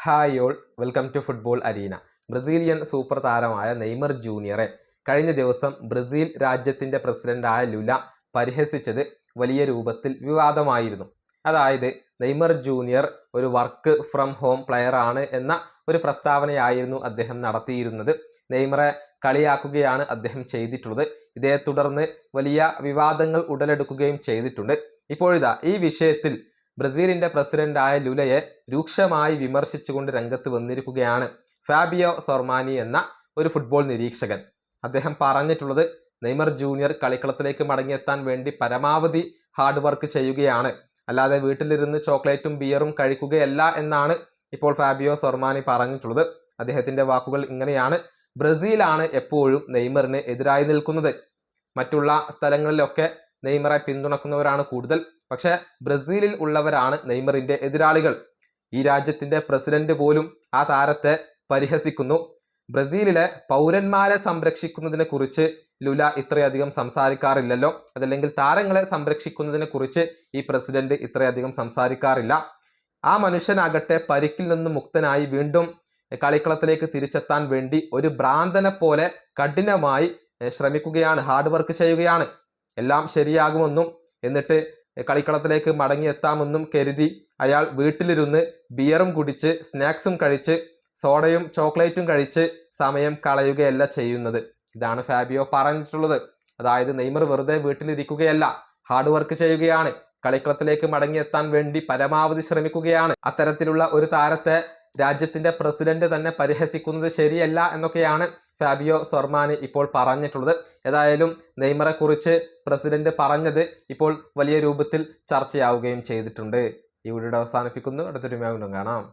Hi all, welcome to football arena. Brazilian super താരമായ Neymar ജൂനിയറെ കഴിഞ്ഞ ദിവസം ബ്രസീൽ രാജ്യത്തിൻ്റെ പ്രസിഡന്റായ ലുല പരിഹസിച്ചത് വലിയ രൂപത്തിൽ വിവാദമായിരുന്നു. അതായത് നെയ്മർ ജൂനിയർ ഒരു വർക്ക് ഫ്രം ഹോം പ്ലെയർ ആണ് എന്ന ഒരു പ്രസ്താവനയായിരുന്നു അദ്ദേഹം നടത്തിയിരുന്നത്. നെയ്മറെ കളിയാക്കുകയാണ് അദ്ദേഹം ചെയ്തിട്ടുള്ളത്. ഇതേ തുടർന്ന് വലിയ വിവാദങ്ങൾ ഉടലെടുക്കുകയും ചെയ്തിട്ടുണ്ട്. ഇപ്പോഴിതാ ഈ വിഷയത്തിൽ ബ്രസീലിന്റെ പ്രസിഡന്റായ ലുലയെ രൂക്ഷമായി വിമർശിച്ചുകൊണ്ട് രംഗത്ത് വന്നിരിക്കുകയാണ് ഫാബിയോ സൊർമാനി എന്ന ഒരു ഫുട്ബോൾ നിരീക്ഷകൻ. അദ്ദേഹം പറഞ്ഞിട്ടുള്ളത് നെയ്മർ ജൂനിയർ കളിക്കളത്തിലേക്ക് മടങ്ങിയെത്താൻ വേണ്ടി പരമാവധി ഹാർഡ് വർക്ക് ചെയ്യുകയാണ്, അല്ലാതെ വീട്ടിലിരുന്ന് ചോക്ലേറ്റും ബിയറും കഴിക്കുകയല്ല എന്നാണ് ഇപ്പോൾ ഫാബിയോ സൊർമാനി പറഞ്ഞിട്ടുള്ളത്. അദ്ദേഹത്തിന്റെ വാക്കുകൾ ഇങ്ങനെയാണ്: ബ്രസീലാണ് എപ്പോഴും നെയ്മറിന് എതിരായി നിൽക്കുന്നത്. മറ്റുള്ള സ്ഥലങ്ങളിലൊക്കെ നെയ്മറെ പിന്തുണക്കുന്നവരാണ് കൂടുതൽ, പക്ഷെ ബ്രസീലിൽ ഉള്ളവരാണ് നെയ്മറിന്റെ എതിരാളികൾ. ഈ രാജ്യത്തിന്റെ പ്രസിഡന്റ് പോലും ആ താരത്തെ പരിഹസിക്കുന്നു. ബ്രസീലിലെ പൗരന്മാരെ സംരക്ഷിക്കുന്നതിനെ കുറിച്ച് ലുല ഇത്രയധികം സംസാരിക്കാറില്ലല്ലോ, അതല്ലെങ്കിൽ താരങ്ങളെ സംരക്ഷിക്കുന്നതിനെ കുറിച്ച് ഈ പ്രസിഡന്റ് ഇത്രയധികം സംസാരിക്കാറില്ല. ആ മനുഷ്യനാകട്ടെ പരിക്കിൽ നിന്ന് മുക്തനായി വീണ്ടും കളിക്കളത്തിലേക്ക് തിരിച്ചെത്താൻ വേണ്ടി ഒരു ഭ്രാന്തനെ പോലെ കഠിനമായി ശ്രമിക്കുകയാണ്, ഹാർഡ് വർക്ക് ചെയ്യുകയാണ്. എല്ലാം ശരിയാകുമെന്നും എന്നിട്ട് കളിക്കളത്തിലേക്ക് മടങ്ങിയെത്താമെന്നും കരുതി അയാൾ വീട്ടിലിരുന്ന് ബിയറും കുടിച്ച് സ്നാക്സും കഴിച്ച് സോഡയും ചോക്ലേറ്റും കഴിച്ച് സമയം കളയുകയല്ല ചെയ്യുന്നത്. ഇതാണ് ഫാബിയോ പറഞ്ഞിട്ടുള്ളത്. അതായത് നെയ്മർ വെറുതെ വീട്ടിലിരിക്കുകയല്ല, ഹാർഡ് വർക്ക് ചെയ്യുകയാണ്, കളിക്കളത്തിലേക്ക് മടങ്ങിയെത്താൻ വേണ്ടി പരമാവധി ശ്രമിക്കുകയാണ്. അത്തരത്തിലുള്ള ഒരു താരത്തെ രാജ്യത്തിന്റെ പ്രസിഡന്റ് തന്നെ പരിഹസിക്കുന്നത് ശരിയല്ല എന്നൊക്കെയാണ് ഫാബിയോ സൊർമാനി ഇപ്പോൾ പറഞ്ഞിട്ടുള്ളത്. ഏതായാലും നെയ്മറെ കുറിച്ച് പ്രസിഡന്റ് പറഞ്ഞത് ഇപ്പോൾ വലിയ രൂപത്തിൽ ചർച്ചയാവുകയും ചെയ്തിട്ടുണ്ട്. ഈ വീഡിയോ അവസാനിപ്പിക്കുന്നു. അടുത്തൊരു വീണ്ടും കാണാം.